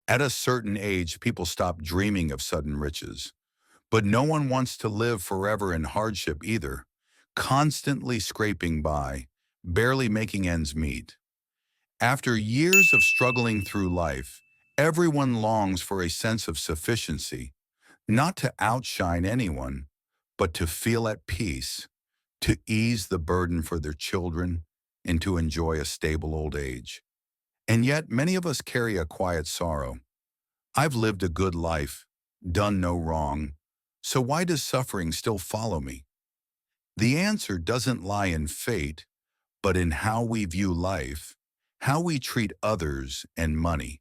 At a certain age, people stop dreaming of sudden riches. But no one wants to live forever in hardship either, constantly scraping by, barely making ends meet. After years of struggling through life, everyone longs for a sense of sufficiency, not to outshine anyone, but to feel at peace, to ease the burden for their children, and to enjoy a stable old age. And yet, many of us carry a quiet sorrow. I've lived a good life, done no wrong, so why does suffering still follow me? The answer doesn't lie in fate, but in how we view life, how we treat others and money,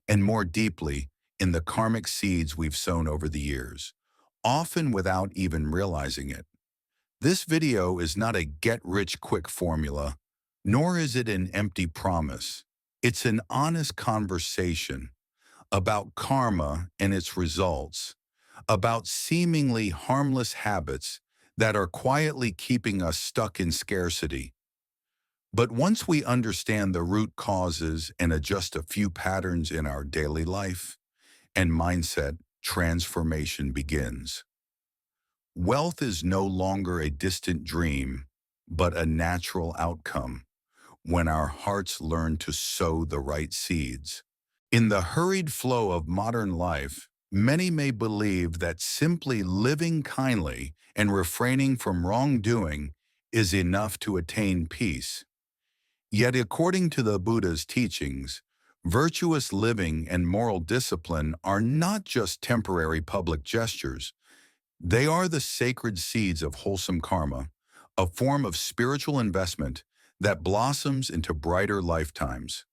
and more deeply, in the karmic seeds we've sown over the years, often without even realizing it. This video is not a get-rich-quick formula, nor is it an empty promise. It's an honest conversation about karma and its results, about seemingly harmless habits that are quietly keeping us stuck in scarcity. But once we understand the root causes and adjust a few patterns in our daily life and mindset, transformation begins. Wealth is no longer a distant dream, but a natural outcome when our hearts learn to sow the right seeds. In the hurried flow of modern life, many may believe that simply living kindly and refraining from wrongdoing is enough to attain peace. Yet according to the Buddha's teachings, virtuous living and moral discipline are not just temporary public gestures. They are the sacred seeds of wholesome karma, a form of spiritual investment that blossoms into brighter lifetimes.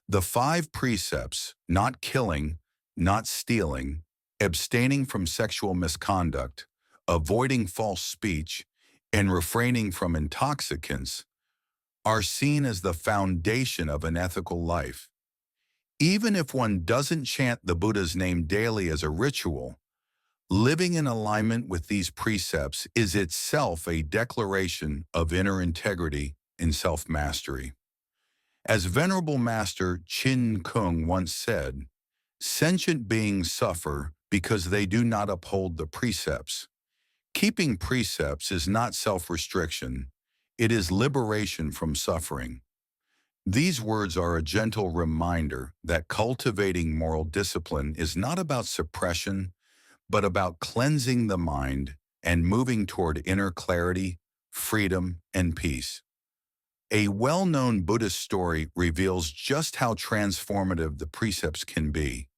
The 5 precepts, not killing, not stealing, abstaining from sexual misconduct, avoiding false speech, and refraining from intoxicants, are seen as the foundation of an ethical life. Even if one doesn't chant the Buddha's name daily as a ritual, living in alignment with these precepts is itself a declaration of inner integrity and self-mastery. As Venerable Master Chin Kung once said, sentient beings suffer because they do not uphold the precepts. Keeping precepts is not self-restriction, it is liberation from suffering. These words are a gentle reminder that cultivating moral discipline is not about suppression, but about cleansing the mind and moving toward inner clarity, freedom, and peace. A well-known Buddhist story reveals just how transformative the precepts can be.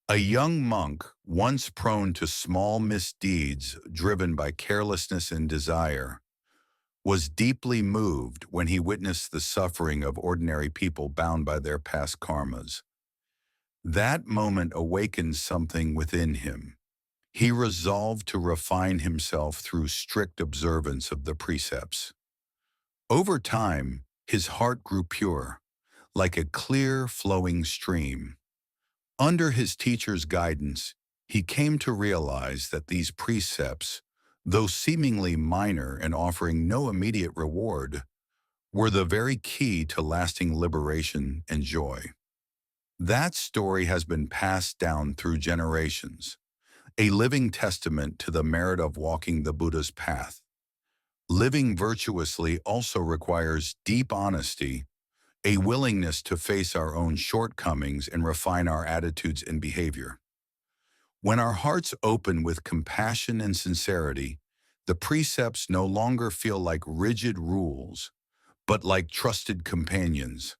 A young monk, once prone to small misdeeds driven by carelessness and desire, was deeply moved when he witnessed the suffering of ordinary people bound by their past karmas. That moment awakened something within him. He resolved to refine himself through strict observance of the precepts. Over time, his heart grew pure, like a clear, flowing stream. Under his teacher's guidance, he came to realize that these precepts, though seemingly minor and offering no immediate reward, were the very key to lasting liberation and joy. That story has been passed down through generations, a living testament to the merit of walking the Buddha's path. Living virtuously also requires deep honesty, a willingness to face our own shortcomings and refine our attitudes and behavior. When our hearts open with compassion and sincerity, the precepts no longer feel like rigid rules, but like trusted companions,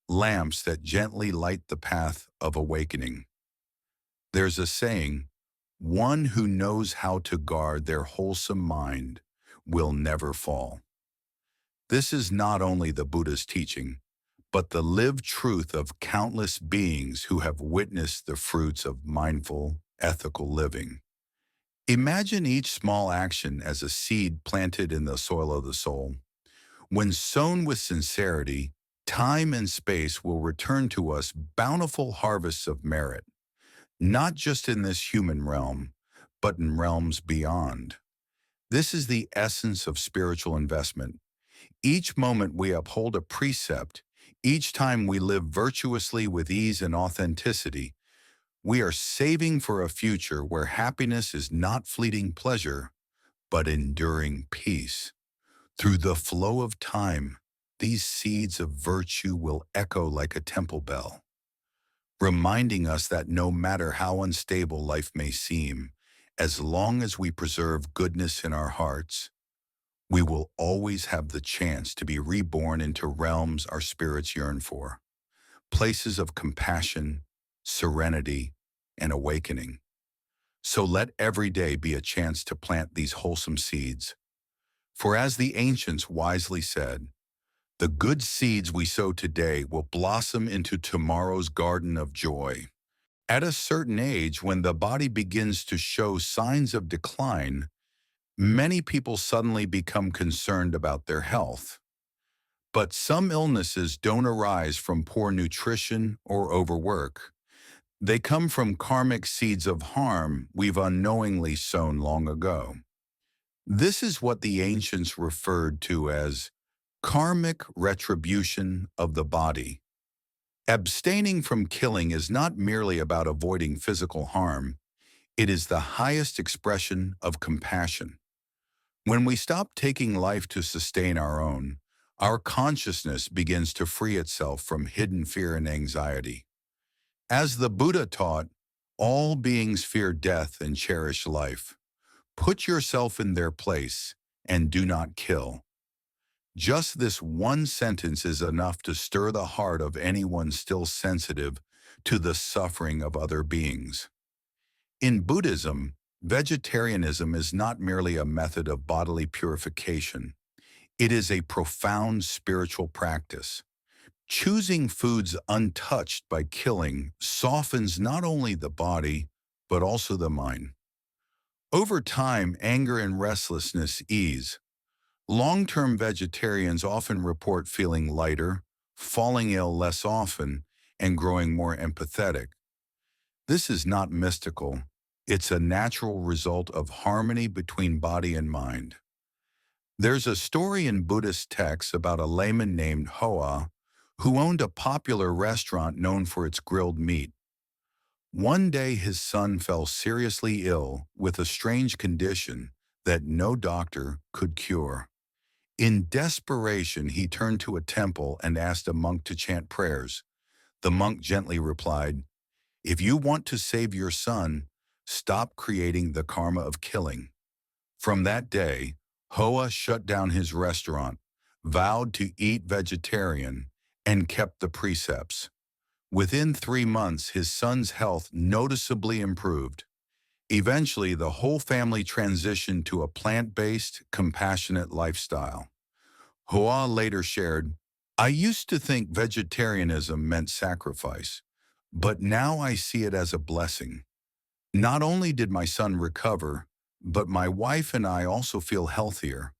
lamps that gently light the path of awakening. There's a saying, one who knows how to guard their wholesome mind will never fall. This is not only the Buddha's teaching, but the lived truth of countless beings who have witnessed the fruits of mindful, ethical living. Imagine each small action as a seed planted in the soil of the soul. When sown with sincerity, time and space will return to us bountiful harvests of merit, not just in this human realm, but in realms beyond. This is the essence of spiritual investment. Each moment we uphold a precept Each time we live virtuously with ease and authenticity, we are saving for a future where happiness is not fleeting pleasure, but enduring peace. Through the flow of time, these seeds of virtue will echo like a temple bell, reminding us that no matter how unstable life may seem, as long as we preserve goodness in our hearts, we will always have the chance to be reborn into realms our spirits yearn for, places of compassion, serenity, and awakening. So let every day be a chance to plant these wholesome seeds. For as the ancients wisely said, the good seeds we sow today will blossom into tomorrow's garden of joy. At a certain age, when the body begins to show signs of decline, many people suddenly become concerned about their health. But some illnesses don't arise from poor nutrition or overwork. They come from karmic seeds of harm we've unknowingly sown long ago. This is what the ancients referred to as karmic retribution of the body. Abstaining from killing is not merely about avoiding physical harm, it is the highest expression of compassion. When we stop taking life to sustain our own, our consciousness begins to free itself from hidden fear and anxiety. As the Buddha taught, all beings fear death and cherish life. Put yourself in their place and do not kill. Just this one sentence is enough to stir the heart of anyone still sensitive to the suffering of other beings. In Buddhism, vegetarianism is not merely a method of bodily purification. It is a profound spiritual practice. Choosing foods untouched by killing softens not only the body, but also the mind. Over time, anger and restlessness ease. Long-term vegetarians often report feeling lighter, falling ill less often, and growing more empathetic. This is not mystical. It's a natural result of harmony between body and mind. There's a story in Buddhist texts about a layman named Hoa who owned a popular restaurant known for its grilled meat. One day his son fell seriously ill with a strange condition that no doctor could cure. In desperation, he turned to a temple and asked a monk to chant prayers. The monk gently replied, "If you want to save your son, stop creating the karma of killing." From that day, Hoa shut down his restaurant, vowed to eat vegetarian, and kept the precepts. Within 3 months, his son's health noticeably improved. Eventually, the whole family transitioned to a plant-based, compassionate lifestyle. Hoa later shared, "I used to think vegetarianism meant sacrifice, but now I see it as a blessing. Not only did my son recover, but my wife and I also feel healthier.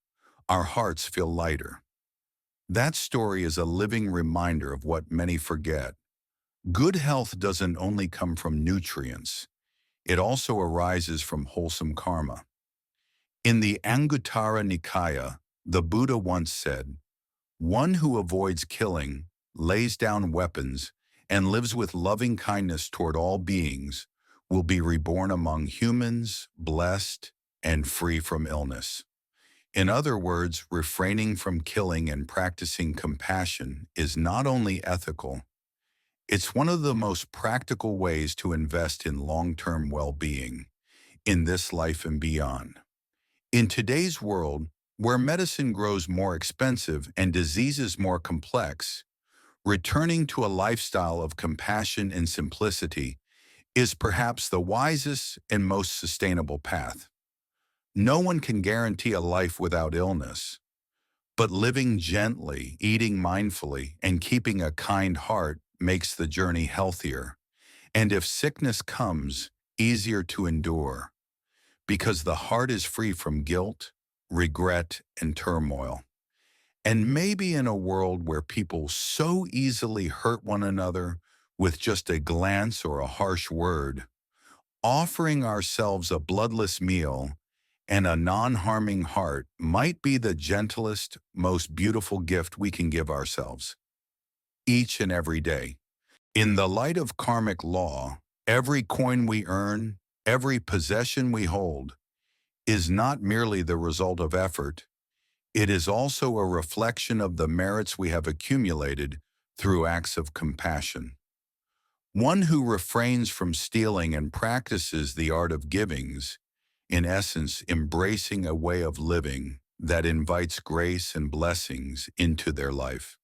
Our hearts feel lighter." That story is a living reminder of what many forget. Good health doesn't only come from nutrients, it also arises from wholesome karma. In the Anguttara Nikaya, the Buddha once said, "One who avoids killing, lays down weapons, and lives with loving kindness toward all beings will be reborn among humans, blessed, and free from illness." In other words, refraining from killing and practicing compassion is not only ethical, it's one of the most practical ways to invest in long-term well-being, in this life and beyond. In today's world, where medicine grows more expensive and diseases more complex, returning to a lifestyle of compassion and simplicity is perhaps the wisest and most sustainable path. No one can guarantee a life without illness, but living gently, eating mindfully, and keeping a kind heart makes the journey healthier, and if sickness comes, easier to endure, because the heart is free from guilt, regret, and turmoil. And maybe in a world where people so easily hurt one another with just a glance or a harsh word, offering ourselves a bloodless meal and a non-harming heart might be the gentlest, most beautiful gift we can give ourselves. each and every day. In the light of karmic law, every coin we earn, every possession we hold, is not merely the result of effort, it is also a reflection of the merits we have accumulated through acts of compassion. One who refrains from stealing and practices the art of givings, in essence, embracing a way of living that invites grace and blessings into their life.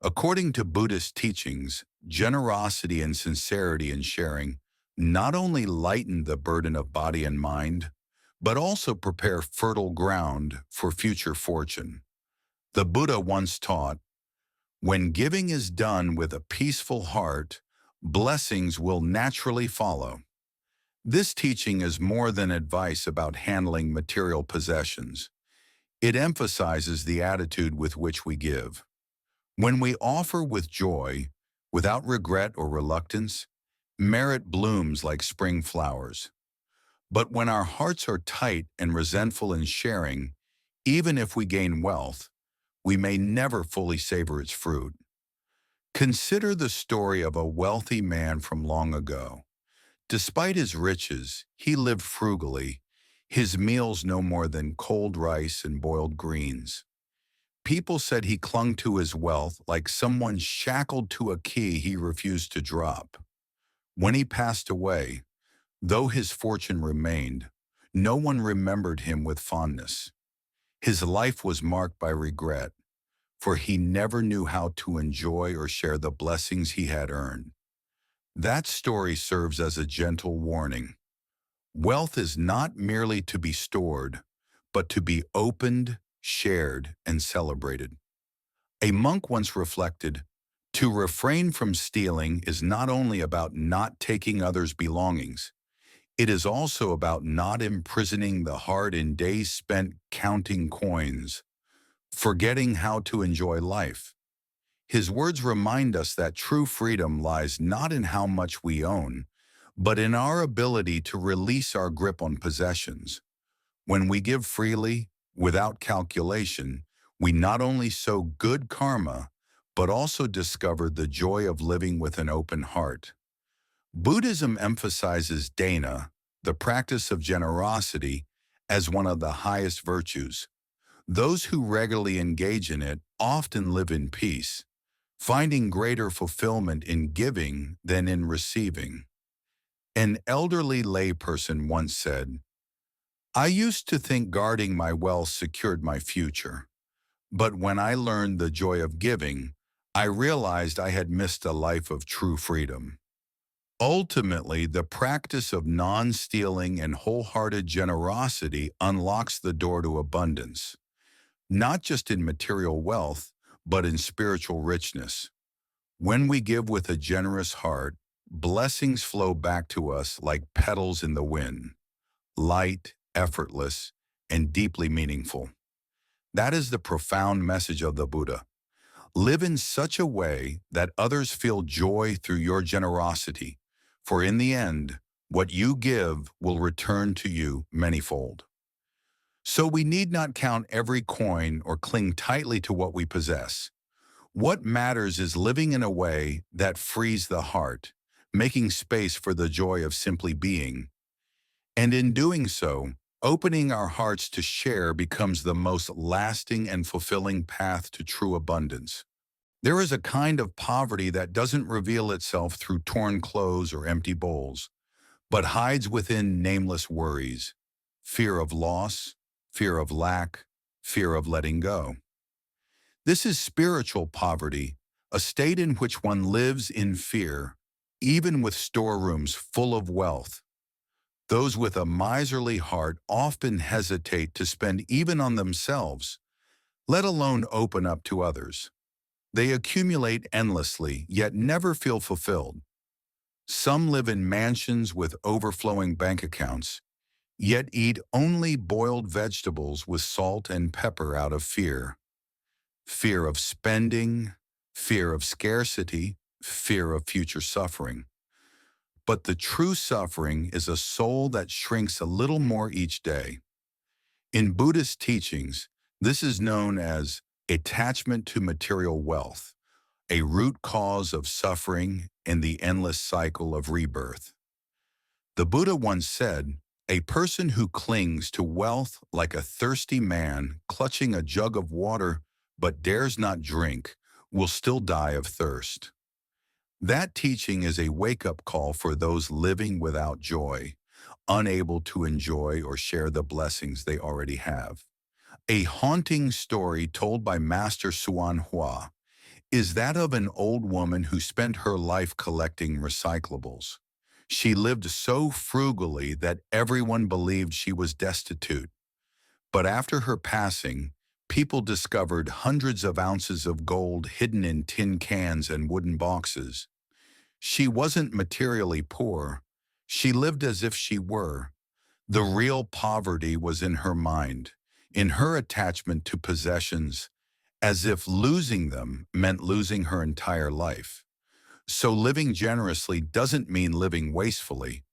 According to Buddhist teachings, generosity and sincerity in sharing not only lighten the burden of body and mind, but also prepare fertile ground for future fortune. The Buddha once taught, "When giving is done with a peaceful heart, blessings will naturally follow." This teaching is more than advice about handling material possessions. It emphasizes the attitude with which we give. When we offer with joy, without regret or reluctance, merit blooms like spring flowers. But when our hearts are tight and resentful in sharing, even if we gain wealth, we may never fully savor its fruit. Consider the story of a wealthy man from long ago. Despite his riches, he lived frugally, his meals no more than cold rice and boiled greens. People said he clung to his wealth like someone shackled to a key he refused to drop. When he passed away, though his fortune remained, no one remembered him with fondness. His life was marked by regret, for he never knew how to enjoy or share the blessings he had earned. That story serves as a gentle warning. Wealth is not merely to be stored, but to be opened, shared, and celebrated. A monk once reflected, "To refrain from stealing is not only about not taking others' belongings, it is also about not imprisoning the heart in days spent counting coins, forgetting how to enjoy life." His words remind us that true freedom lies not in how much we own, but in our ability to release our grip on possessions. When we give freely, without calculation, we not only sow good karma, but also discover the joy of living with an open heart. Buddhism emphasizes dana, the practice of generosity, as one of the highest virtues. Those who regularly engage in it often live in peace, finding greater fulfillment in giving than in receiving. An elderly layperson once said, "I used to think guarding my wealth secured my future, but when I learned the joy of giving, I realized I had missed a life of true freedom." Ultimately, the practice of non-stealing and wholehearted generosity unlocks the door to abundance, not just in material wealth, but in spiritual richness. When we give with a generous heart, blessings flow back to us like petals in the wind, light, effortless, and deeply meaningful. That is the profound message of the Buddha. Live in such a way that others feel joy through your generosity, for in the end, what you give will return to you manyfold. So we need not count every coin or cling tightly to what we possess. What matters is living in a way that frees the heart, making space for the joy of simply being. And in doing so, opening our hearts to share becomes the most lasting and fulfilling path to true abundance. There is a kind of poverty that doesn't reveal itself through torn clothes or empty bowls, but hides within nameless worries, fear of loss, fear of lack, fear of letting go. This is spiritual poverty, a state in which one lives in fear, even with storerooms full of wealth. Those with a miserly heart often hesitate to spend even on themselves, let alone open up to others. They accumulate endlessly, yet never feel fulfilled. Some live in mansions with overflowing bank accounts, yet eat only boiled vegetables with salt and pepper out of fear. Fear of spending, fear of scarcity, fear of future suffering. But the true suffering is a soul that shrinks a little more each day. In Buddhist teachings, this is known as attachment to material wealth, a root cause of suffering and the endless cycle of rebirth. The Buddha once said, "A person who clings to wealth like a thirsty man clutching a jug of water but dares not drink will still die of thirst." That teaching is a wake-up call for those living without joy, unable to enjoy or share the blessings they already have. A haunting story told by Master Suan Hua is that of an old woman who spent her life collecting recyclables. She lived so frugally that everyone believed she was destitute. But after her passing, people discovered hundreds of ounces of gold hidden in tin cans and wooden boxes. She wasn't materially poor. She lived as if she were. The real poverty was in her mind, in her attachment to possessions, as if losing them meant losing her entire life. So living generously doesn't mean living wastefully.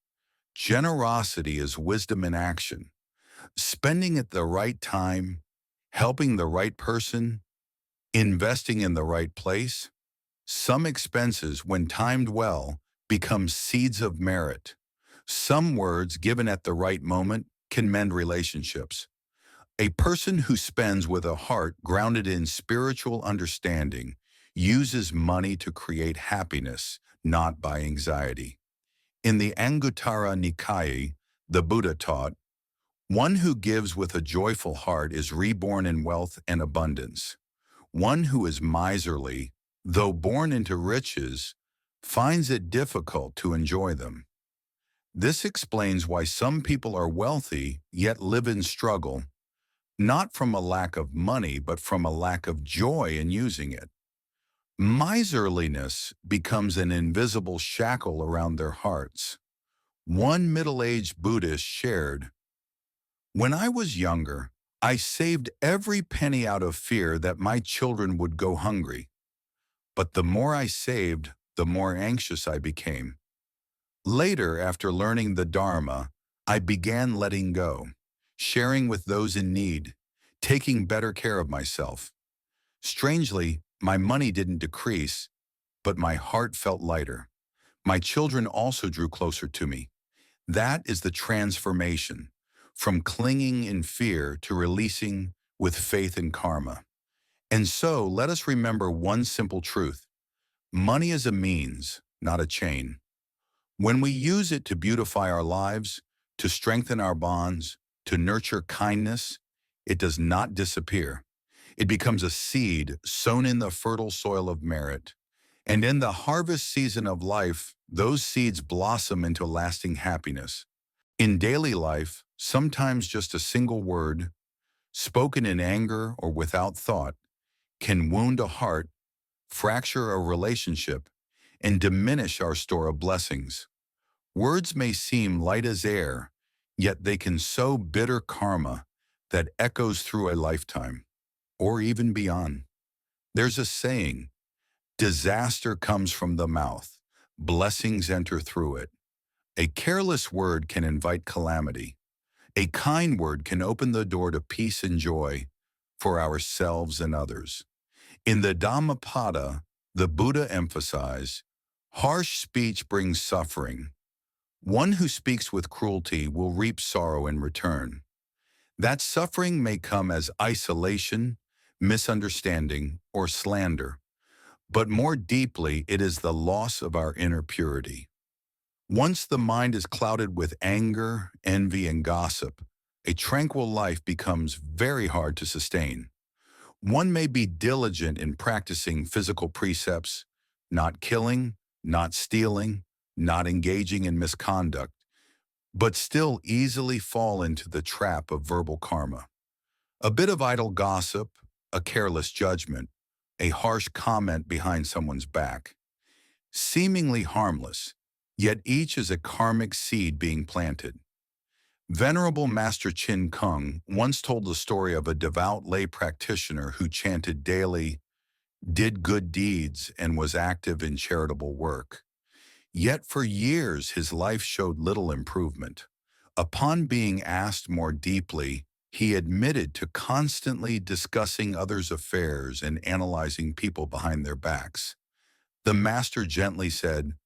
Generosity is wisdom in action, spending at the right time, helping the right person, investing in the right place. Some expenses, when timed well, become seeds of merit. Some words given at the right moment can mend relationships. A person who spends with a heart grounded in spiritual understanding uses money to create happiness, not by anxiety. In the Anguttara Nikaya, the Buddha taught, "One who gives with a joyful heart is reborn in wealth and abundance. One who is miserly, though born into riches, finds it difficult to enjoy them." This explains why some people are wealthy yet live in struggle, not from a lack of money, but from a lack of joy in using it. Miserliness becomes an invisible shackle around their hearts. One middle-aged Buddhist shared, "When I was younger, I saved every penny out of fear that my children would go hungry. But the more I saved, the more anxious I became. Later, after learning the Dharma, I began letting go, sharing with those in need, taking better care of myself. Strangely, my money didn't decrease, but my heart felt lighter. My children also drew closer to me." That is the transformation, from clinging in fear to releasing with faith in karma. And so, let us remember one simple truth. Money is a means, not a chain. When we use it to beautify our lives, to strengthen our bonds, to nurture kindness, it does not disappear. It becomes a seed sown in the fertile soil of merit. And in the harvest season of life, those seeds blossom into lasting happiness. In daily life, sometimes just a single word, spoken in anger or without thought, can wound a heart, fracture a relationship, and diminish our store of blessings. Words may seem light as air, yet they can sow bitter karma that echoes through a lifetime, or even beyond. There's a saying, "Disaster comes from the mouth, blessings enter through it." A careless word can invite calamity. A kind word can open the door to peace and joy for ourselves and others. In the Dhammapada, the Buddha emphasized, harsh speech brings suffering. One who speaks with cruelty will reap sorrow in return. That suffering may come as isolation, misunderstanding, or slander, but more deeply it is the loss of our inner purity. Once the mind is clouded with anger, envy, and gossip, a tranquil life becomes very hard to sustain. One may be diligent in practicing physical precepts, not killing, not stealing, not engaging in misconduct, but still easily fall into the trap of verbal karma. A bit of idle gossip, a careless judgment, a harsh comment behind someone's back. Seemingly harmless, yet each is a karmic seed being planted. Venerable Master Chin Kung once told the story of a devout lay practitioner who chanted daily, did good deeds, and was active in charitable work. Yet for years his life showed little improvement. Upon being asked more deeply, he admitted to constantly discussing others' affairs and analyzing people behind their backs. The master gently said,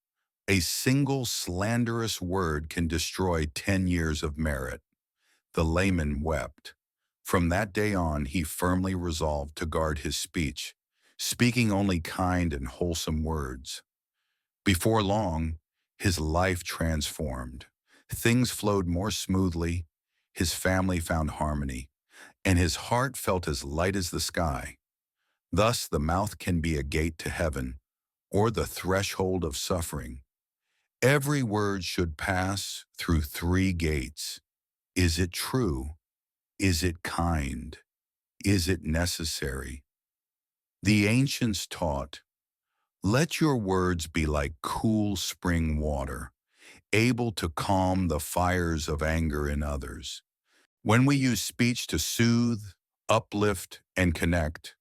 "A single slanderous word can destroy 10 years of merit." The layman wept. From that day on, he firmly resolved to guard his speech, speaking only kind and wholesome words. Before long, his life transformed. Things flowed more smoothly, his family found harmony, and his heart felt as light as the sky. Thus, the mouth can be a gate to heaven, or the threshold of suffering. Every word should pass through three gates. Is it true? Is it kind? Is it necessary? The ancients taught, let your words be like cool spring water, able to calm the fires of anger in others. When we use speech to soothe, uplift, and connect,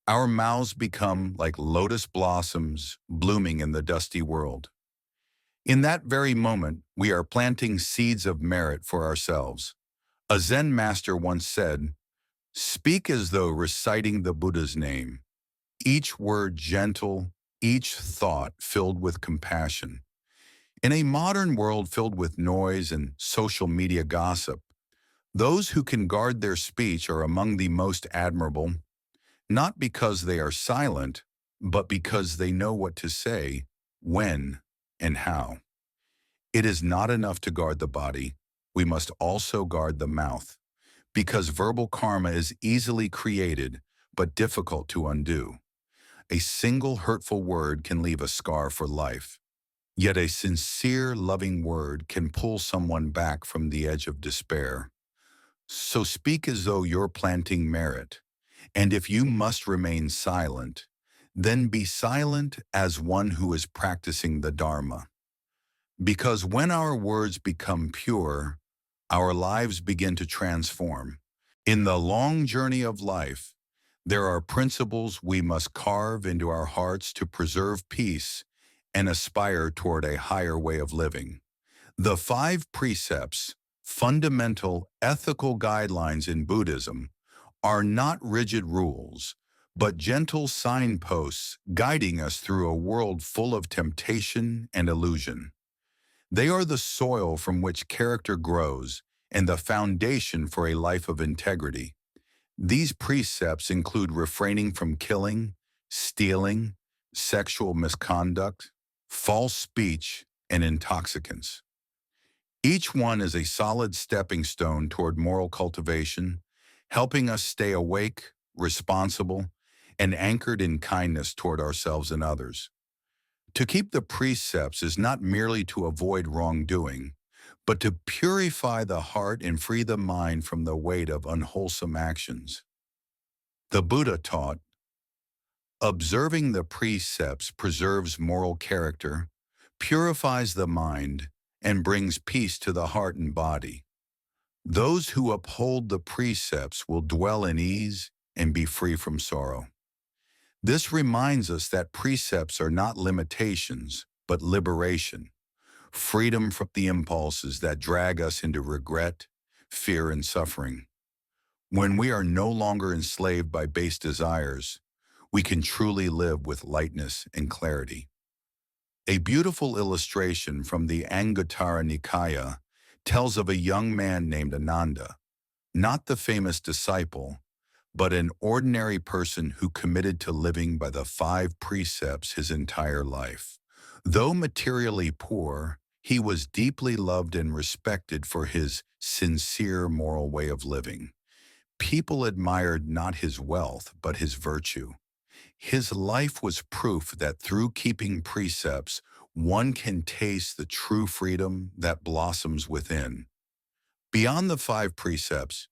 our mouths become like lotus blossoms blooming in the dusty world. In that very moment, we are planting seeds of merit for ourselves. A Zen master once said, speak as though reciting the Buddha's name, each word gentle, each thought filled with compassion. In a modern world filled with noise and social media gossip, those who can guard their speech are among the most admirable, not because they are silent, but because they know what to say, when, and how. It is not enough to guard the body, we must also guard the mouth, because verbal karma is easily created but difficult to undo. A single hurtful word can leave a scar for life, yet a sincere, loving word can pull someone back from the edge of despair. So speak as though you're planting merit, and if you must remain silent, then be silent as one who is practicing the Dharma. Because when our words become pure, our lives begin to transform. In the long journey of life, there are principles we must carve into our hearts to preserve peace and aspire toward a higher way of living. The 5 precepts, fundamental ethical guidelines in Buddhism, are not rigid rules, but gentle signposts guiding us through a world full of temptation and illusion. They are the soil from which character grows and the foundation for a life of integrity. These precepts include refraining from killing, stealing, sexual misconduct, false speech, and intoxicants. Each one is a solid stepping stone toward moral cultivation, helping us stay awake, responsible, and anchored in kindness toward ourselves and others. To keep the precepts is not merely to avoid wrongdoing, but to purify the heart and free the mind from the weight of unwholesome actions. The Buddha taught, observing the precepts preserves moral character, purifies the mind, and brings peace to the heart and body. Those who uphold the precepts will dwell in ease and be free from sorrow. This reminds us that precepts are not limitations, but liberation, freedom from the impulses that drag us into regret, fear, and suffering. When we are no longer enslaved by base desires, we can truly live with lightness and clarity. A beautiful illustration from the Anguttara Nikaya tells of a young man named Ananda, not the famous disciple, but an ordinary person who committed to living by the 5 precepts his entire life. Though materially poor, he was deeply loved and respected for his sincere moral way of living. People admired not his wealth, but his virtue. His life was proof that through keeping precepts, one can taste the true freedom that blossoms within. Beyond the 5 precepts,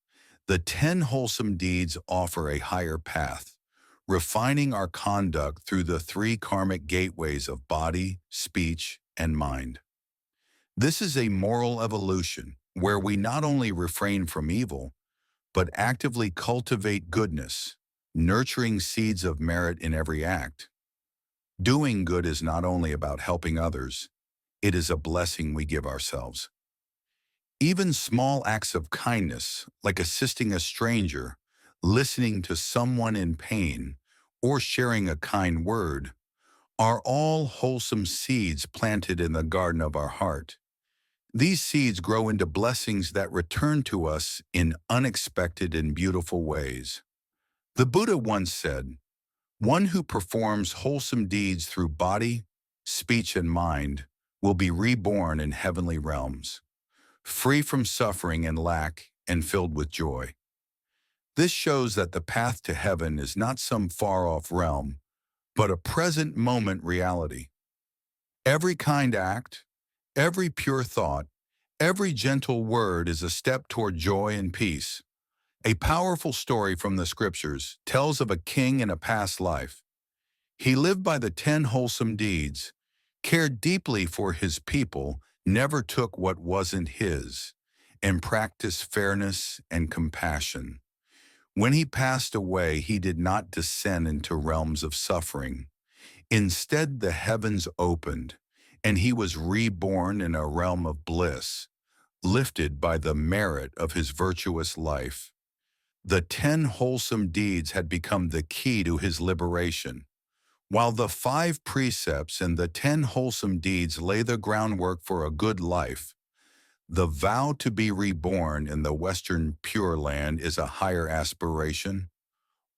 the 10 wholesome deeds offer a higher path, refining our conduct through the 3 karmic gateways of body, speech, and mind. This is a moral evolution where we not only refrain from evil, but actively cultivate goodness, nurturing seeds of merit in every act. Doing good is not only about helping others, it is a blessing we give ourselves. Even small acts of kindness, like assisting a stranger, listening to someone in pain, or sharing a kind word, are all wholesome seeds planted in the garden of our heart. These seeds grow into blessings that return to us in unexpected and beautiful ways. The Buddha once said, "One who performs wholesome deeds through body, speech, and mind will be reborn in heavenly realms, free from suffering and lack and filled with joy." This shows that the path to heaven is not some far-off realm, but a present moment reality. Every kind act, every pure thought, every gentle word is a step toward joy and peace. A powerful story from the scriptures tells of a king in a past life. He lived by the 10 wholesome deeds, cared deeply for his people, never took what wasn't his, and practiced fairness and compassion. When he passed away, he did not descend into realms of suffering. Instead, the heavens opened, and he was reborn in a realm of bliss, lifted by the merit of his virtuous life. The 10 wholesome deeds had become the key to his liberation. While the 5 precepts and the 10 wholesome deeds lay the groundwork for a good life, the vow to be reborn in the Western Pure Land is a higher aspiration,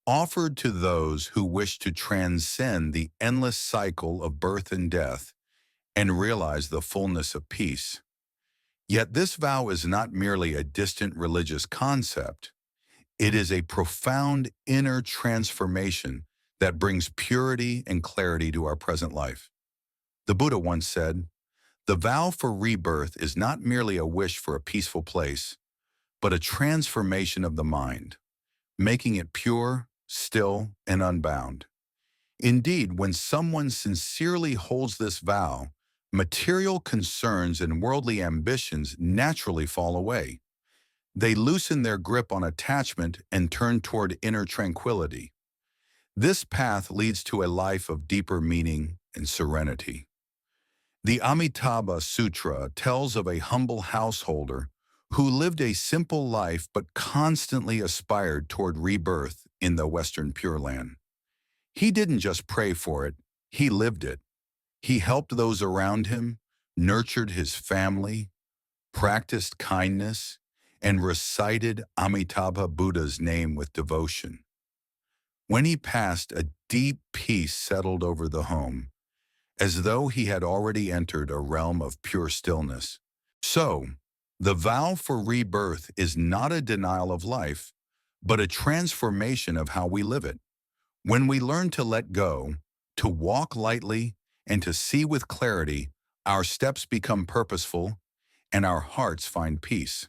offered to those who wish to transcend the endless cycle of birth and death and realize the fullness of peace. Yet this vow is not merely a distant religious concept. It is a profound inner transformation that brings purity and clarity to our present life. The Buddha once said, "The vow for rebirth is not merely a wish for a peaceful place, but a transformation of the mind, making it pure, still, and unbound." Indeed, when someone sincerely holds this vow, material concerns and worldly ambitions naturally fall away. They loosen their grip on attachment and turn toward inner tranquility. This path leads to a life of deeper meaning and serenity. The Amitabha Sutra tells of a humble householder who lived a simple life but constantly aspired toward rebirth in the Western Pure Land. He didn't just pray for it, he lived it. He helped those around him, nurtured his family, practiced kindness, and recited Amitabha Buddha's name with devotion. When he passed, a deep peace settled over the home, as though he had already entered a realm of pure stillness. So, the vow for rebirth is not a denial of life, but a transformation of how we live it. When we learn to let go, to walk lightly, and to see with clarity, our steps become purposeful, and our hearts find peace.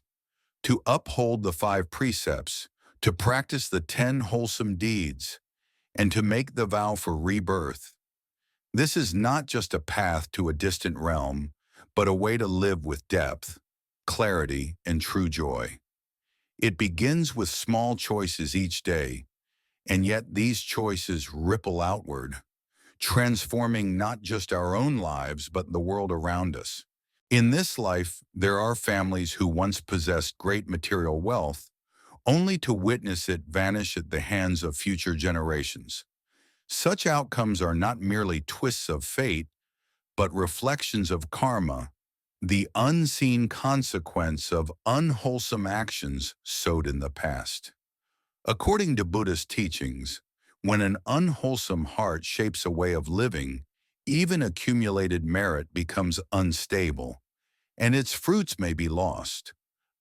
To uphold the 5 precepts, to practice the 10 wholesome deeds, and to make the vow for rebirth. This is not just a path to a distant realm, but a way to live with depth, clarity, and true joy. It begins with small choices each day, and yet these choices ripple outward, transforming not just our own lives, but the world around us. In this life, there are families who once possessed great material wealth, only to witness it vanish at the hands of future generations. Such outcomes are not merely twists of fate, but reflections of karma, the unseen consequence of unwholesome actions sowed in the past. According to Buddhist teachings, when an unwholesome heart shapes a way of living, even accumulated merit becomes unstable, and its fruits may be lost,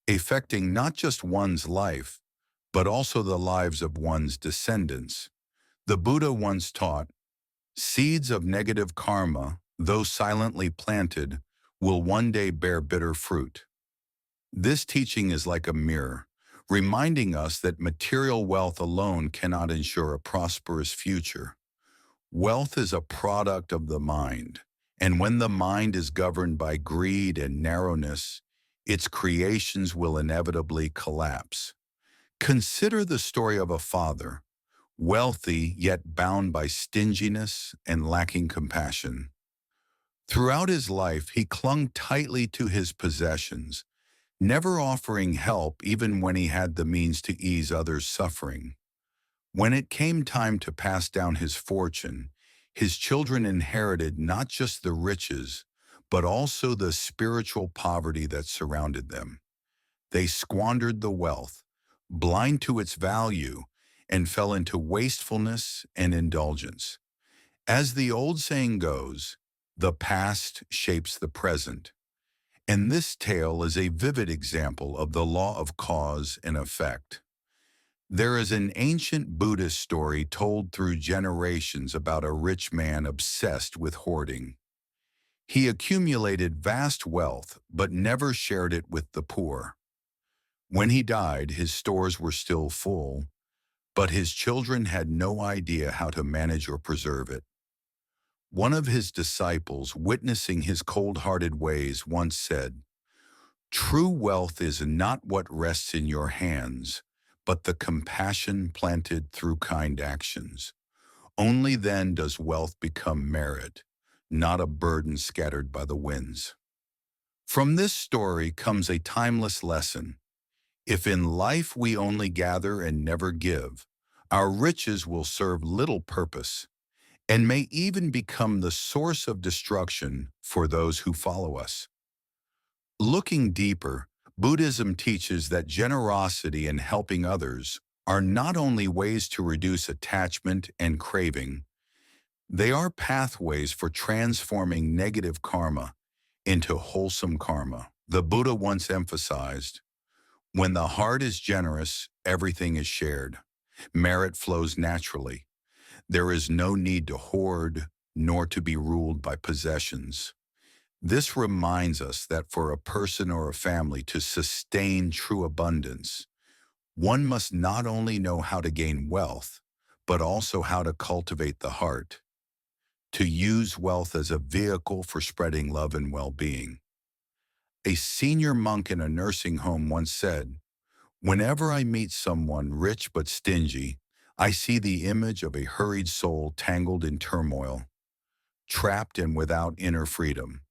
affecting not just one's life, but also the lives of one's descendants. The Buddha once taught, "Seeds of negative karma, though silently planted, will one day bear bitter fruit." This teaching is like a mirror, reminding us that material wealth alone cannot ensure a prosperous future. Wealth is a product of the mind, and when the mind is governed by greed and narrowness, its creations will inevitably collapse. Consider the story of a father, wealthy yet bound by stinginess and lacking compassion. Throughout his life, he clung tightly to his possessions, never offering help even when he had the means to ease others' suffering. When it came time to pass down his fortune, His children inherited not just the riches, but also the spiritual poverty that surrounded them. They squandered the wealth, blind to its value, and fell into wastefulness and indulgence. As the old saying goes, the past shapes the present. And this tale is a vivid example of the law of cause and effect. There is an ancient Buddhist story told through generations about a rich man obsessed with hoarding. He accumulated vast wealth but never shared it with the poor. When he died, his stores were still full, but his children had no idea how to manage or preserve it. One of his disciples, witnessing his cold-hearted ways, once said, "True wealth is not what rests in your hands, but the compassion planted through kind actions. Only then does wealth become merit, not a burden scattered by the winds." From this story comes a timeless lesson. If in life we only gather and never give, our riches will serve little purpose and may even become the source of destruction for those who follow us. Looking deeper, Buddhism teaches that generosity and helping others are not only ways to reduce attachment and craving, they are pathways for transforming negative karma into wholesome karma. The Buddha once emphasized, when the heart is generous, everything is shared. Merit flows naturally. There is no need to hoard, nor to be ruled by possessions. This reminds us that for a person or a family to sustain true abundance, one must not only know how to gain wealth, but also how to cultivate the heart, to use wealth as a vehicle for spreading love and well-being. A senior monk in a nursing home once said, "Whenever I meet someone rich but stingy, I see the image of a hurried soul tangled in turmoil, trapped and without inner freedom.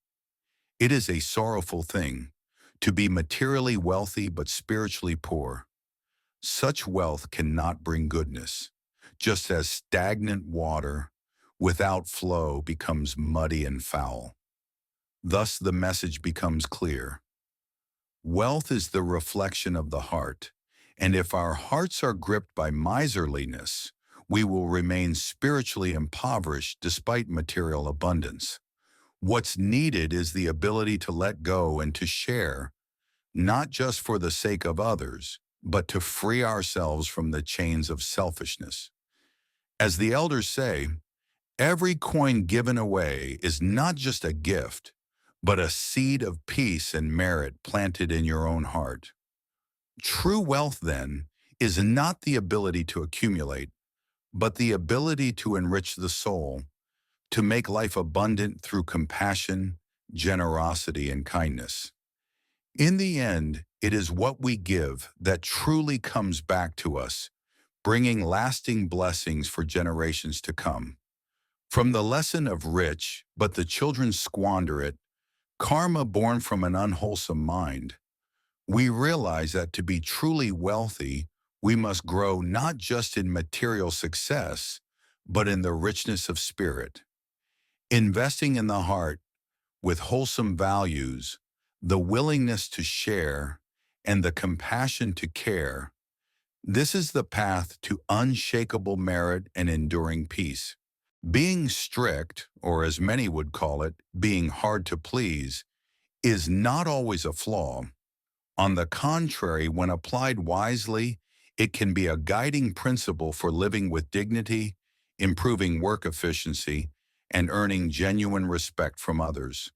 It is a sorrowful thing to be materially wealthy but spiritually poor. Such wealth cannot bring goodness, just as stagnant water without flow becomes muddy and foul." Thus the message becomes clear. Wealth is the reflection of the heart, and if our hearts are gripped by miserliness, we will remain spiritually impoverished despite material abundance. What's needed is the ability to let go and to share, not just for the sake of others, but to free ourselves from the chains of selfishness. As the elders say, every coin given away is not just a gift, but a seed of peace and merit planted in your own heart. True wealth, then, is not the ability to accumulate, but the ability to enrich the soul, to make life abundant through compassion, generosity, and kindness. In the end, it is what we give that truly comes back to us, bringing lasting blessings for generations to come. From the lesson of rich, but the children squander it, karma born from an unwholesome mind, we realize that to be truly wealthy, we must grow not just in material success, but in the richness of spirit. Investing in the heart with wholesome values, the willingness to share, and the compassion to care, this is the path to unshakable merit and enduring peace. Being strict, or as many would call it, being hard to please, is not always a flaw. On the contrary, when applied wisely, it can be a guiding principle for living with dignity, improving work efficiency, and earning genuine respect from others.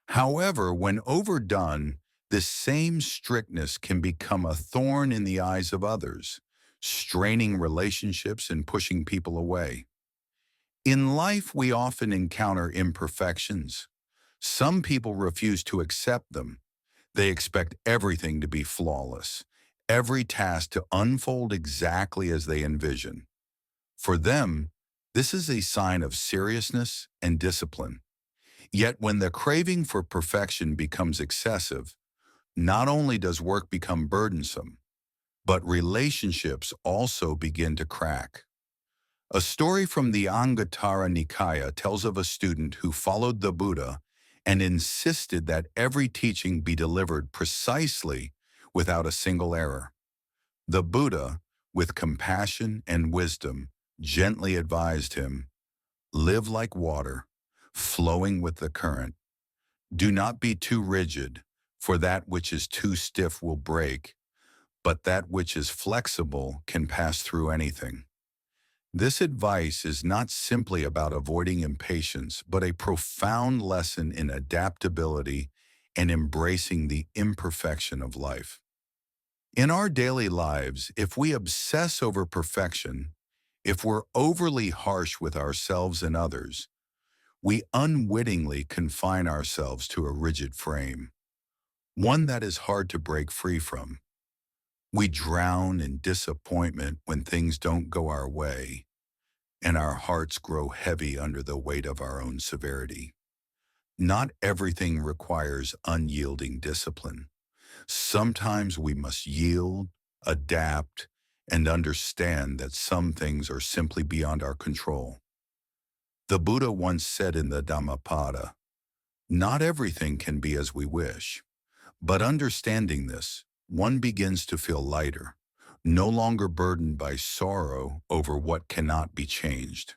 However, when overdone, this same strictness can become a thorn in the eyes of others, straining relationships and pushing people away. In life, we often encounter imperfections. Some people refuse to accept them. They expect everything to be flawless, every task to unfold exactly as they envision. For them, this is a sign of seriousness and discipline. Yet when the craving for perfection becomes excessive, not only does work become burdensome, but relationships also begin to crack. A story from the Anguttara Nikaya tells of a student who followed the Buddha and insisted that every teaching be delivered precisely without a single error. The Buddha, with compassion and wisdom, gently advised him, "Live like water, flowing with the current. Do not be too rigid, for that which is too stiff will break, but that which is flexible can pass through anything." This advice is not simply about avoiding impatience, but a profound lesson in adaptability and embracing the imperfection of life. In our daily lives, if we obsess over perfection, if we're overly harsh with ourselves and others, we unwittingly confine ourselves to a rigid frame, one that is hard to break free from. We drown in disappointment when things don't go our way, and our hearts grow heavy under the weight of our own severity. Not everything requires unyielding discipline. Sometimes we must yield, adapt, and understand that some things are simply beyond our control. The Buddha once said in the Dhammapada, "Not everything can be as we wish." But understanding this, one begins to feel lighter, no longer burdened by sorrow over what cannot be changed.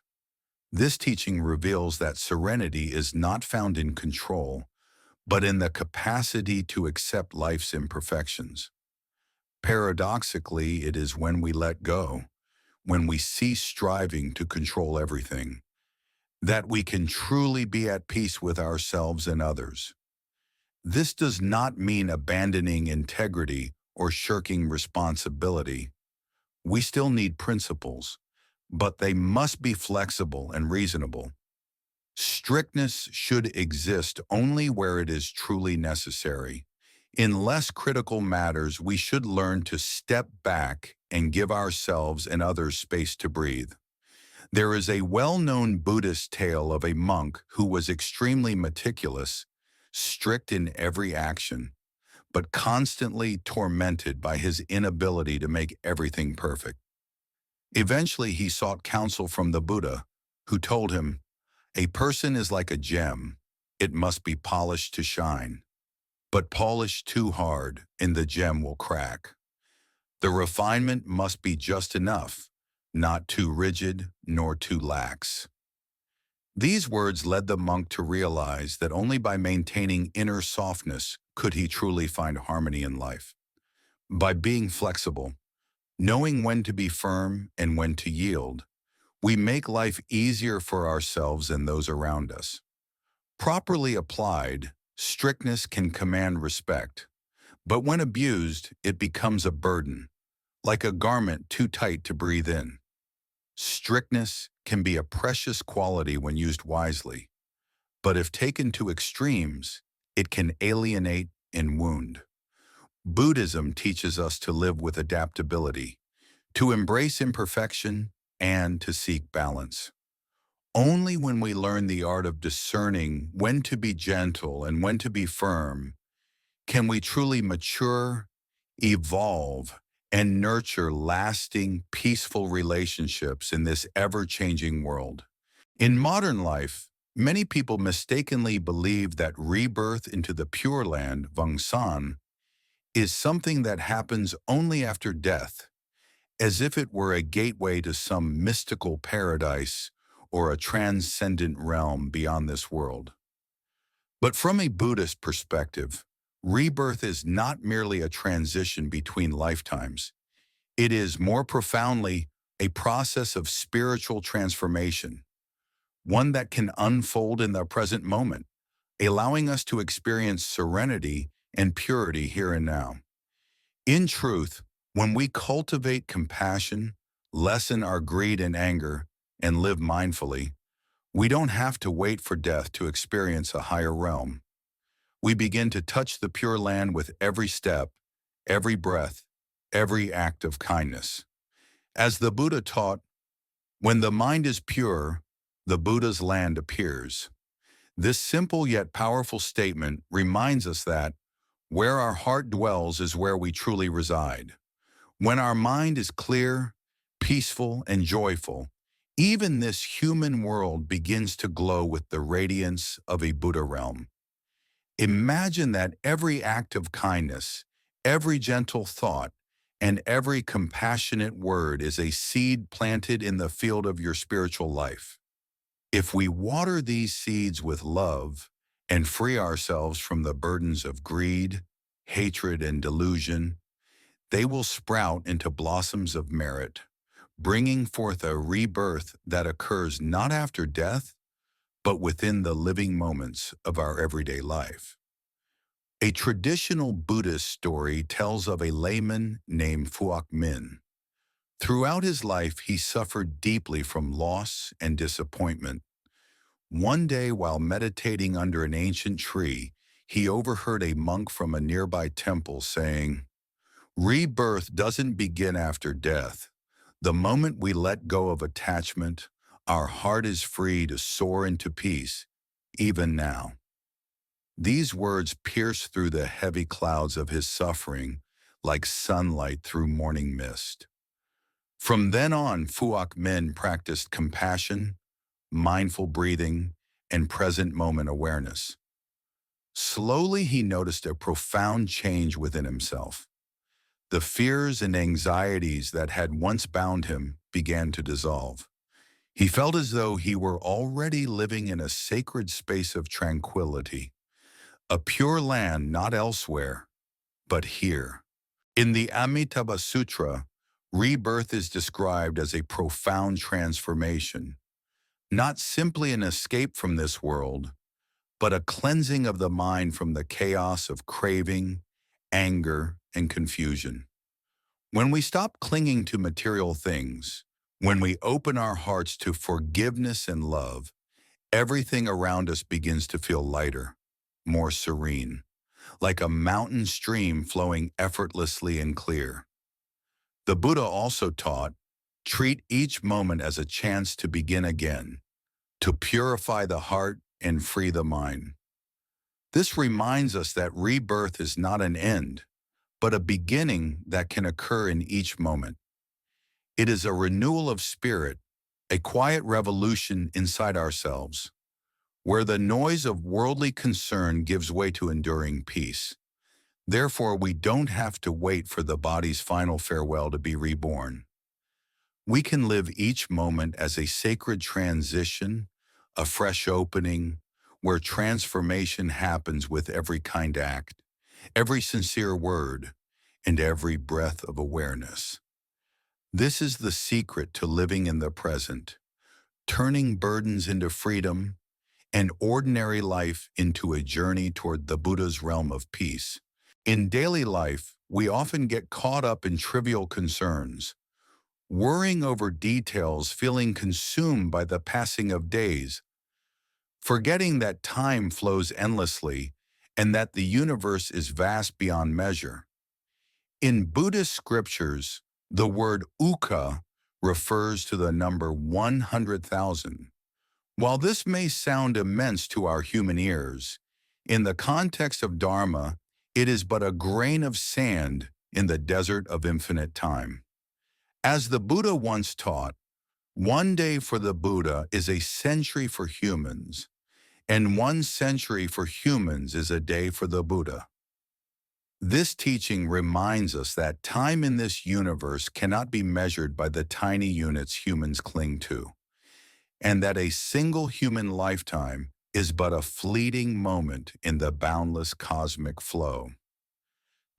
This teaching reveals that serenity is not found in control, but in the capacity to accept life's imperfections. Paradoxically, it is when we let go, when we cease striving to control everything, that we can truly be at peace with ourselves and others. This does not mean abandoning integrity or shirking responsibility. We still need principles, but they must be flexible and reasonable. Strictness should exist only where it is truly necessary. In less critical matters, we should learn to step back and give ourselves and others space to breathe. There is a well-known Buddhist tale of a monk who was extremely meticulous, strict in every action, but constantly tormented by his inability to make everything perfect. Eventually, he sought counsel from the Buddha, who told him, "A person is like a gem. It must be polished to shine. But polish too hard, and the gem will crack. The refinement must be just enough, not too rigid nor too lax." These words led the monk to realize that only by maintaining inner softness could he truly find harmony in life. By being flexible, knowing when to be firm and when to yield, we make life easier for ourselves and those around us. Properly applied, strictness can command respect, but when abused, it becomes a burden, like a garment too tight to breathe in. Strictness can be a precious quality when used wisely, but if taken to extremes, it can alienate and wound. Buddhism teaches us to live with adaptability, to embrace imperfection, and to seek balance. Only when we learn the art of discerning when to be gentle and when to be firm can we truly mature, evolve, and nurture lasting, peaceful relationships in this ever-changing world. In modern life, many people mistakenly believe that rebirth into the Pure Land, Vangsan, is something that happens only after death, as if it were a gateway to some mystical paradise or a transcendent realm beyond this world. But from a Buddhist perspective, rebirth is not merely a transition between lifetimes. It is more profoundly a process of spiritual transformation, one that can unfold in the present moment, allowing us to experience serenity and purity here and now. In truth, when we cultivate compassion, lessen our greed and anger, and live mindfully, we don't have to wait for death to experience a higher realm. We begin to touch the Pure Land with every step, every breath, every act of kindness. As the Buddha taught, when the mind is pure, the Buddha's land appears. This simple yet powerful statement reminds us that where our heart dwells is where we truly reside. When our mind is clear, peaceful, and joyful, Even this human world begins to glow with the radiance of a Buddha realm. Imagine that every act of kindness, every gentle thought, and every compassionate word is a seed planted in the field of your spiritual life. If we water these seeds with love and free ourselves from the burdens of greed, hatred, and delusion, they will sprout into blossoms of merit, bringing forth a rebirth that occurs not after death, but within the living moments of our everyday life. A traditional Buddhist story tells of a layman named Phuoc Minh. Throughout his life, he suffered deeply from loss and disappointment. One day, while meditating under an ancient tree, he overheard a monk from a nearby temple saying, "Rebirth doesn't begin after death. The moment we let go of attachment, our heart is free to soar into peace, even now." These words pierced through the heavy clouds of his suffering like sunlight through morning mist. From then on, Phuoc Minh practiced compassion, mindful breathing, and present moment awareness. Slowly, he noticed a profound change within himself. The fears and anxieties that had once bound him began to dissolve. He felt as though he were already living in a sacred space of tranquility, a pure land not elsewhere, but here. In the Amitabha Sutra, rebirth is described as a profound transformation, not simply an escape from this world, but a cleansing of the mind from the chaos of craving, anger, and confusion. When we stop clinging to material things, when we open our hearts to forgiveness and love, everything around us begins to feel lighter, more serene, like a mountain stream flowing effortlessly and clear. The Buddha also taught, treat each moment as a chance to begin again, to purify the heart and free the mind. This reminds us that rebirth is not an end, but a beginning that can occur in each moment. It is a renewal of spirit, a quiet revolution inside ourselves, where the noise of worldly concern gives way to enduring peace. Therefore, we don't have to wait for the body's final farewell to be reborn. We can live each moment as a sacred transition, a fresh opening, where transformation happens with every kind act, every sincere word, and every breath of awareness. This is the secret to living in the present, turning burdens into freedom and ordinary life into a journey toward the Buddha's realm of peace. In daily life, we often get caught up in trivial concerns, worrying over details, feeling consumed by the passing of days, forgetting that time flows endlessly and that the universe is vast beyond measure. In Buddhist scriptures, the word uka refers to the number 100,000. While this may sound immense to our human ears, in the context of Dharma, it is but a grain of sand in the desert of infinite time. As the Buddha once taught, one day for the Buddha is a century for humans, and 1 century for humans is a day for the Buddha. This teaching reminds us that time in this universe cannot be measured by the tiny units humans cling to, and that a single human lifetime is but a fleeting moment in the boundless cosmic flow.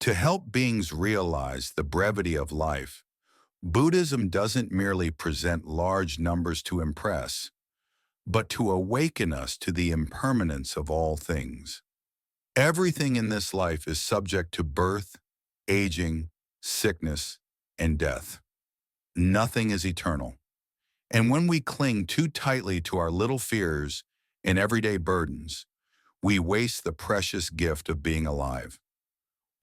To help beings realize the brevity of life, Buddhism doesn't merely present large numbers to impress, but to awaken us to the impermanence of all things. Everything in this life is subject to birth, aging, sickness, and death. Nothing is eternal. And when we cling too tightly to our little fears and everyday burdens, we waste the precious gift of being alive.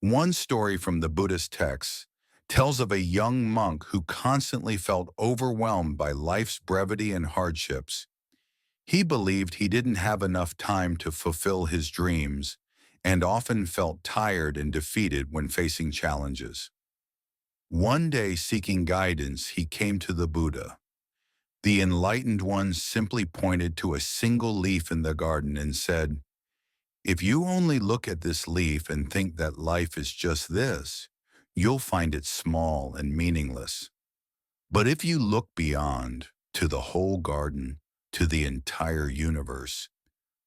One story from the Buddhist texts tells of a young monk who constantly felt overwhelmed by life's brevity and hardships. He believed he didn't have enough time to fulfill his dreams and often felt tired and defeated when facing challenges. One day, seeking guidance, he came to the Buddha. The enlightened one simply pointed to a single leaf in the garden and said, "If you only look at this leaf and think that life is just this, you'll find it small and meaningless. But if you look beyond, to the whole garden, to the entire universe,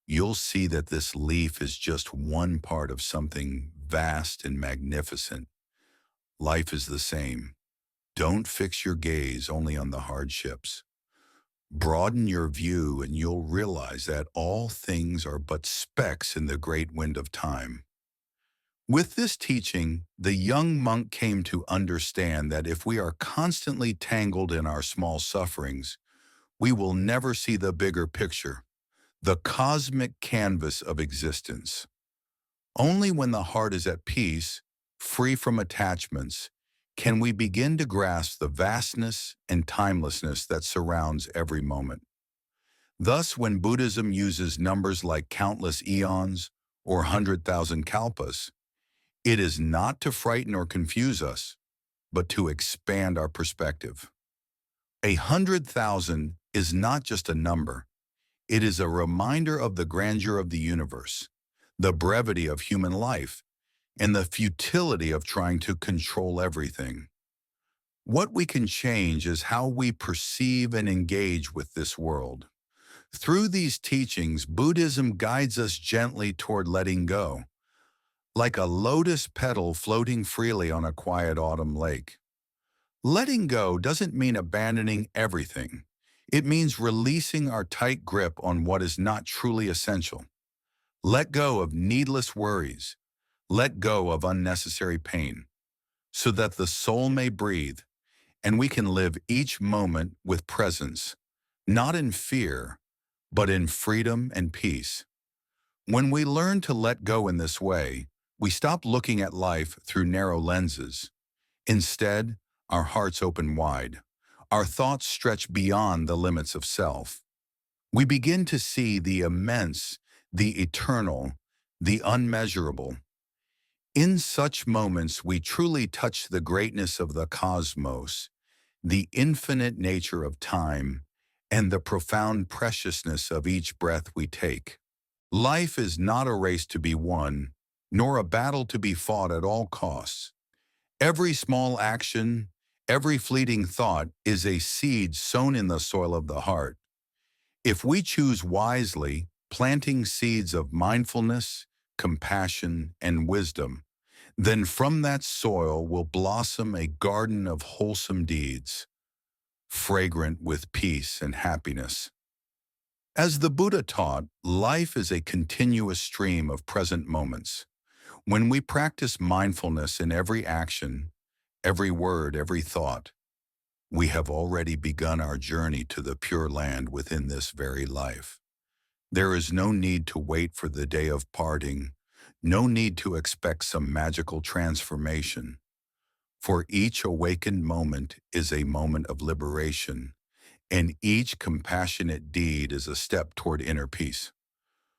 you'll see that this leaf is just one part of something vast and magnificent. Life is the same. Don't fix your gaze only on the hardships. Broaden your view and you'll realize that all things are but specks in the great wind of time." With this teaching, the young monk came to understand that if we are constantly tangled in our small sufferings, we will never see the bigger picture, the cosmic canvas of existence. Only when the heart is at peace, free from attachments, can we begin to grasp the vastness and timelessness that surrounds every moment. Thus, when Buddhism uses numbers like countless eons or 100,000 kalpas, it is not to frighten or confuse us, but to expand our perspective. 100,000 is not just a number. It is a reminder of the grandeur of the universe, the brevity of human life, and the futility of trying to control everything. What we can change is how we perceive and engage with this world. Through these teachings, Buddhism guides us gently toward letting go, like a lotus petal floating freely on a quiet autumn lake. Letting go doesn't mean abandoning everything. It means releasing our tight grip on what is not truly essential. Let go of needless worries. Let go of unnecessary pain, so that the soul may breathe and we can live each moment with presence, not in fear, but in freedom and peace. When we learn to let go in this way, we stop looking at life through narrow lenses. Instead, our hearts open wide. Our thoughts stretch beyond the limits of self. We begin to see the immense, the eternal, the unmeasurable. In such moments, we truly touch the greatness of the cosmos, the infinite nature of time, and the profound preciousness of each breath we take. Life is not a race to be won, nor a battle to be fought at all costs. Every small action, every fleeting thought is a seed sown in the soil of the heart. If we choose wisely, planting seeds of mindfulness, compassion, and wisdom, then from that soil will blossom a garden of wholesome deeds, fragrant with peace and happiness. As the Buddha taught, life is a continuous stream of present moments. When we practice mindfulness in every action, every word, every thought, we have already begun our journey to the Pure Land within this very life. There is no need to wait for the day of parting, no need to expect some magical transformation. For each awakened moment is a moment of liberation, and each compassionate deed is a step toward inner peace.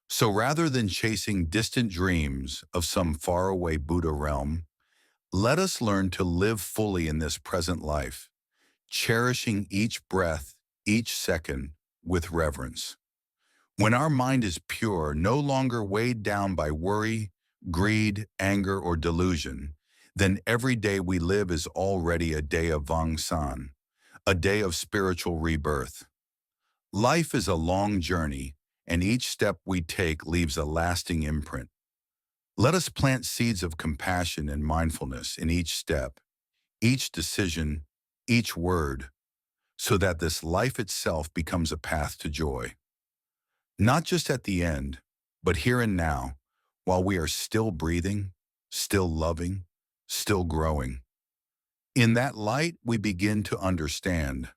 So rather than chasing distant dreams of some faraway Buddha realm, let us learn to live fully in this present life, cherishing each breath, each second, with reverence. When our mind is pure, no longer weighed down by worry, greed, anger, or delusion, then every day we live is already a day of Vong-san, a day of spiritual rebirth. Life is a long journey, and each step we take leaves a lasting imprint. Let us plant seeds of compassion and mindfulness in each step, each decision, each word, so that this life itself becomes a path to joy. Not just at the end, but here and now, while we are still breathing, still loving, still growing. In that light, we begin to understand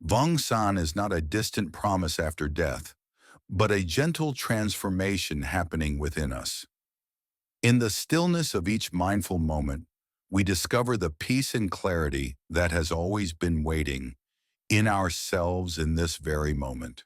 Vong-san is not a distant promise after death, but a gentle transformation happening within us. In the stillness of each mindful moment, we discover the peace and clarity that has always been waiting in ourselves in this very moment.